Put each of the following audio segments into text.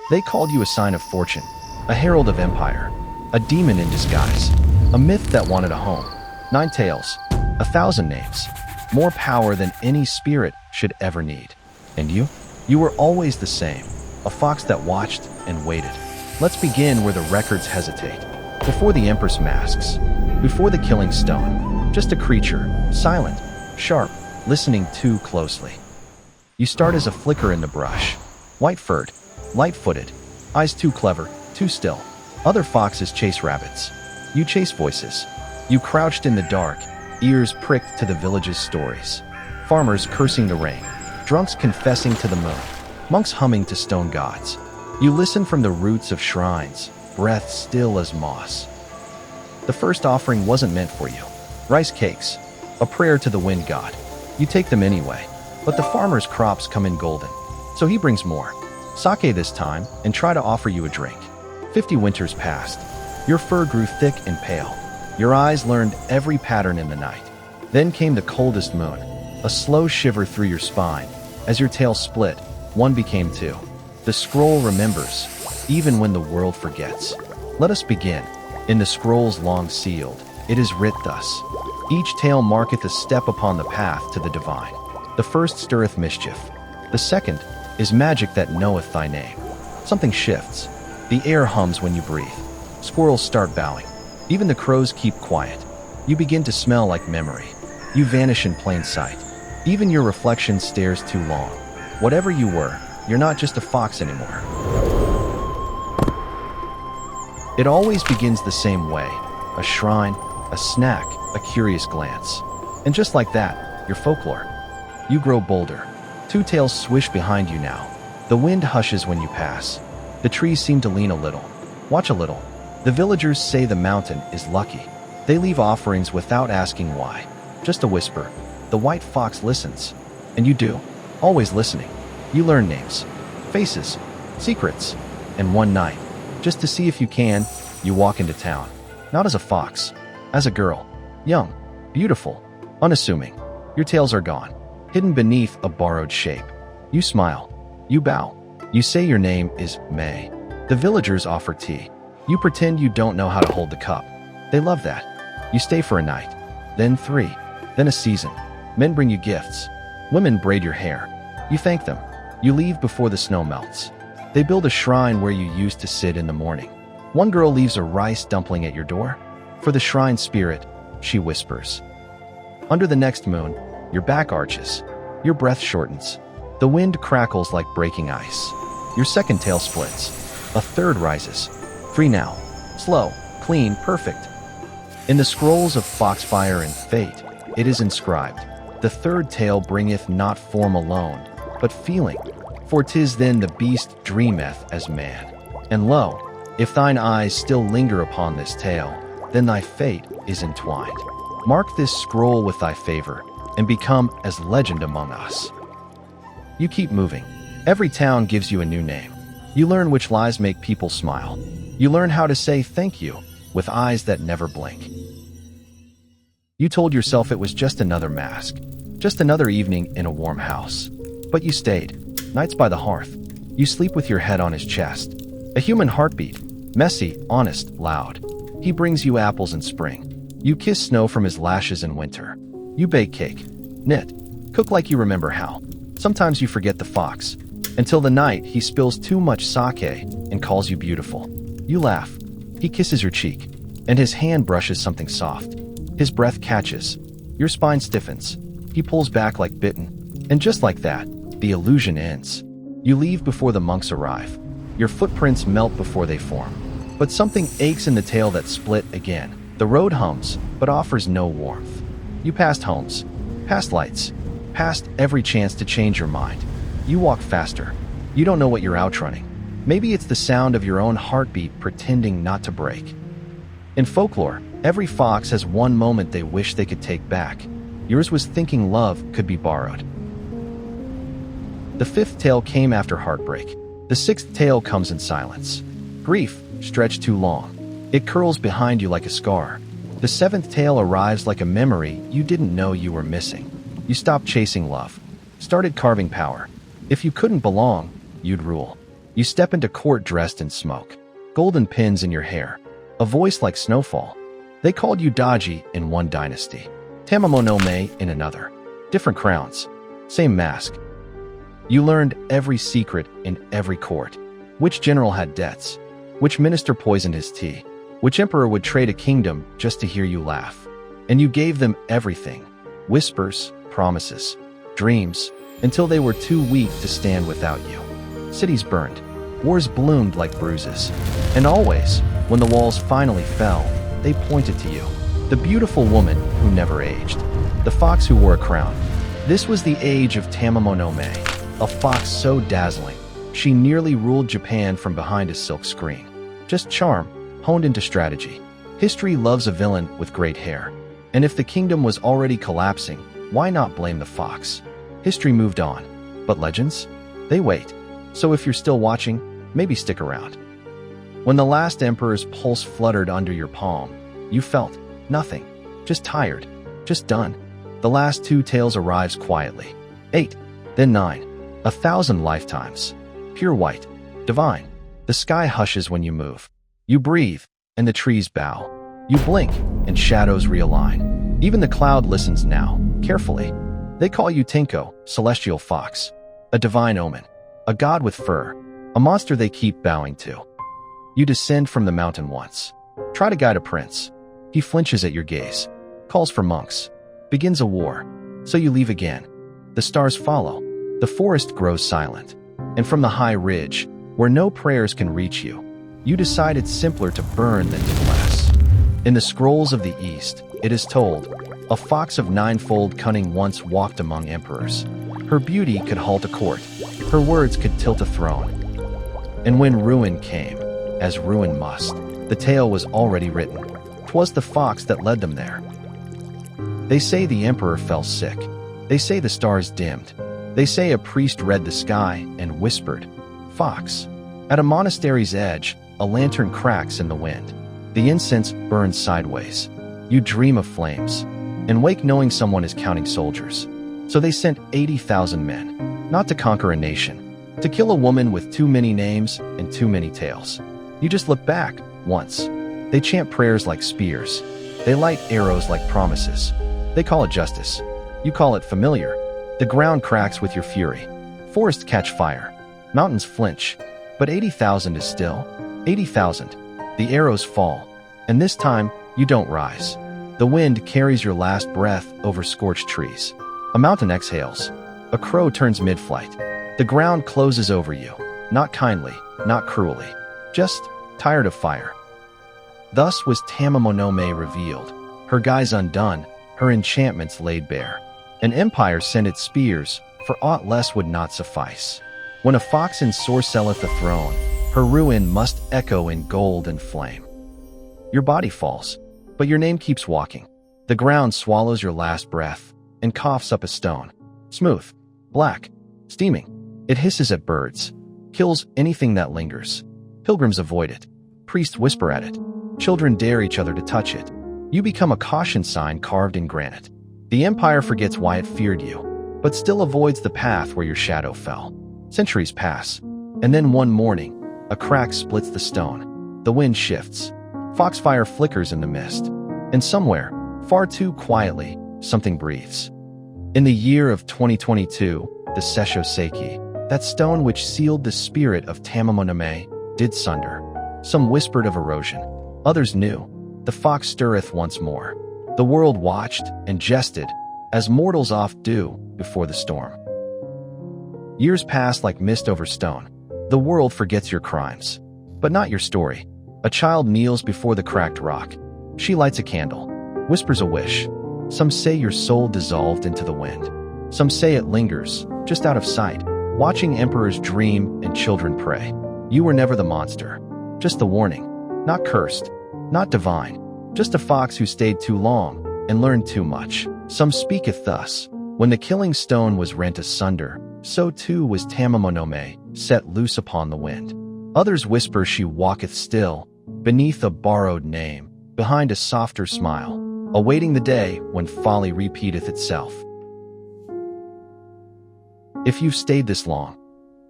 They called you a sign of fortune, a herald of empire, a demon in disguise, a myth that wanted a home. 9 tails, 1,000 names, more power than any spirit should ever need. And you? You were always the same, a fox that watched and waited. Let's begin where the records hesitate. Before the Empress masks, before the killing stone, just a creature, silent, sharp, listening too closely. You start as a flicker in the brush, white-furred, light-footed, eyes too clever, too still. Other foxes chase rabbits. You chase voices. You crouched in the dark, ears pricked to the village's stories. Farmers cursing the rain, drunks confessing to the moon, monks humming to stone gods. You listen from the roots of shrines, breath still as moss. The first offering wasn't meant for you. Rice cakes, a prayer to the wind god. You take them anyway, but the farmer's crops come in golden, so he brings more. Sake this time, and try to offer you a drink. 50 winters passed. Your fur grew thick and pale. Your eyes learned every pattern in the night. Then came the coldest moon, a slow shiver through your spine. As your tail split, one became 2. The scroll remembers, even when the world forgets. Let us begin. In the scrolls long sealed, it is writ thus. Each tale marketh a step upon the path to the divine. The first stirreth mischief. The second is magic that knoweth thy name. Something shifts. The air hums when you breathe. Squirrels start bowing. Even the crows keep quiet. You begin to smell like memory. You vanish in plain sight. Even your reflection stares too long. Whatever you were, you're not just a fox anymore. It always begins the same way. A shrine, a snack, a curious glance. And just like that, your folklore. You grow bolder. 2 tails swish behind you now. The wind hushes when you pass. The trees seem to lean a little. Watch a little. The villagers say the mountain is lucky. They leave offerings without asking why. Just a whisper. The white fox listens. And you do. Always listening. You learn names, faces, secrets. And one night, just to see if you can, you walk into town. Not as a fox, as a girl. Young, beautiful, unassuming. Your tails are gone, hidden beneath a borrowed shape. You smile. You bow. You say your name is May. The villagers offer tea. You pretend you don't know how to hold the cup. They love that. You stay for a night, then 3, then a season. Men bring you gifts. Women braid your hair. You thank them. You leave before the snow melts. They build a shrine where you used to sit in the morning. One girl leaves a rice dumpling at your door. For the shrine spirit, she whispers. Under the next moon, your back arches. Your breath shortens. The wind crackles like breaking ice. Your second tail splits. A third rises. Free now. Slow, clean, perfect. In the scrolls of foxfire and fate, it is inscribed, the third tail bringeth not form alone, but feeling. For 'tis then the beast dreameth as man. And lo, if thine eyes still linger upon this tale, then thy fate is entwined. Mark this scroll with thy favor, and become as legend among us. You keep moving. Every town gives you a new name. You learn which lies make people smile. You learn how to say thank you with eyes that never blink. You told yourself it was just another mask, just another evening in a warm house. But you stayed. Nights by the hearth. You sleep with your head on his chest. A human heartbeat. Messy, honest, loud. He brings you apples in spring. You kiss snow from his lashes in winter. You bake cake. Knit. Cook like you remember how. Sometimes you forget the fox. Until the night he spills too much sake and calls you beautiful. You laugh. He kisses your cheek. And his hand brushes something soft. His breath catches. Your spine stiffens. He pulls back like bitten. And just like that, the illusion ends. You leave before the monks arrive. Your footprints melt before they form. But something aches in the tail that split again. The road hums, but offers no warmth. You passed homes, past lights, past every chance to change your mind. You walk faster. You don't know what you're outrunning. Maybe it's the sound of your own heartbeat pretending not to break. In folklore, every fox has one moment they wish they could take back. Yours was thinking love could be borrowed. The 5th tale came after heartbreak. The 6th tale comes in silence. Grief, stretched too long. It curls behind you like a scar. The 7th tale arrives like a memory you didn't know you were missing. You stopped chasing love. Started carving power. If you couldn't belong, you'd rule. You step into court dressed in smoke, golden pins in your hair, a voice like snowfall. They called you Daji in one dynasty, Tamamo-no-Mae in another. Different crowns, same mask. You learned every secret in every court. Which general had debts, which minister poisoned his tea, which emperor would trade a kingdom just to hear you laugh. And you gave them everything, whispers, promises, dreams, until they were too weak to stand without you. Cities burned, wars bloomed like bruises. And always, when the walls finally fell, they pointed to you, the beautiful woman who never aged, the fox who wore a crown. This was the age of Tamamo-no-Mae, a fox so dazzling, she nearly ruled Japan from behind a silk screen. Just charm, honed into strategy. History loves a villain with great hair. And if the kingdom was already collapsing, why not blame the fox? History moved on. But legends? They wait. So if you're still watching, maybe stick around. When the last emperor's pulse fluttered under your palm, you felt nothing. Just tired. Just done. The last 2 tales arrives quietly. 8, then 9. 1,000 lifetimes. Pure white. Divine. The sky hushes when you move. You breathe, and the trees bow. You blink, and shadows realign. Even the cloud listens now, carefully. They call you Tinko, celestial fox. A divine omen. A god with fur. A monster they keep bowing to. You descend from the mountain once. Try to guide a prince. He flinches at your gaze. Calls for monks. Begins a war. So you leave again. The stars follow. The forest grows silent. And from the high ridge, where no prayers can reach you, you decide it's simpler to burn than to bless. In the scrolls of the East, it is told, a fox of ninefold cunning once walked among emperors. Her beauty could halt a court. Her words could tilt a throne. And when ruin came, as ruin must, the tale was already written. 'Twas the fox that led them there. They say the emperor fell sick. They say the stars dimmed. They say a priest read the sky and whispered, "Fox." At a monastery's edge, a lantern cracks in the wind. The incense burns sideways. You dream of flames, and wake knowing someone is counting soldiers. So they sent 80,000 men, not to conquer a nation, to kill a woman with too many names and too many tales. You just look back, once. They chant prayers like spears. They light arrows like promises. They call it justice. You call it familiar. The ground cracks with your fury. Forests catch fire. Mountains flinch. But 80,000 is still 80,000. The arrows fall. And this time, you don't rise. The wind carries your last breath over scorched trees. A mountain exhales. A crow turns mid-flight. The ground closes over you. Not kindly, not cruelly. Just tired of fire. Thus was Tamamo-no-Mae revealed. Her guise undone, her enchantments laid bare. An empire sent its spears, for aught less would not suffice. When a fox ensorcelleth the throne, her ruin must echo in gold and flame. Your body falls, but your name keeps walking. The ground swallows your last breath and coughs up a stone. Smooth, black, steaming. It hisses at birds, kills anything that lingers. Pilgrims avoid it. Priests whisper at it. Children dare each other to touch it. You become a caution sign carved in granite. The empire forgets why it feared you, but still avoids the path where your shadow fell. Centuries pass, and then one morning, a crack splits the stone. The wind shifts. Foxfire flickers in the mist. And somewhere, far too quietly, something breathes. In the year of 2022, the Sesshō-seki, that stone which sealed the spirit of Tamamo-no-Mae, did sunder. Some whispered of erosion. Others knew. The fox stirreth once more. The world watched and jested, as mortals oft do before the storm. Years pass like mist over stone. The world forgets your crimes, but not your story. A child kneels before the cracked rock. She lights a candle, whispers a wish. Some say your soul dissolved into the wind. Some say it lingers, just out of sight, watching emperors dream and children pray. You were never the monster, just the warning. Not cursed, not divine, just a fox who stayed too long and learned too much. Some speaketh thus: when the killing stone was rent asunder, so too was Tamamo-no-Mae set loose upon the wind. Others whisper she walketh still, beneath a borrowed name, behind a softer smile, awaiting the day when folly repeateth itself. If you've stayed this long,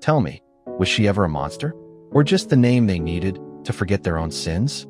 tell me, Was she ever a monster? Or just the name they needed to forget their own sins?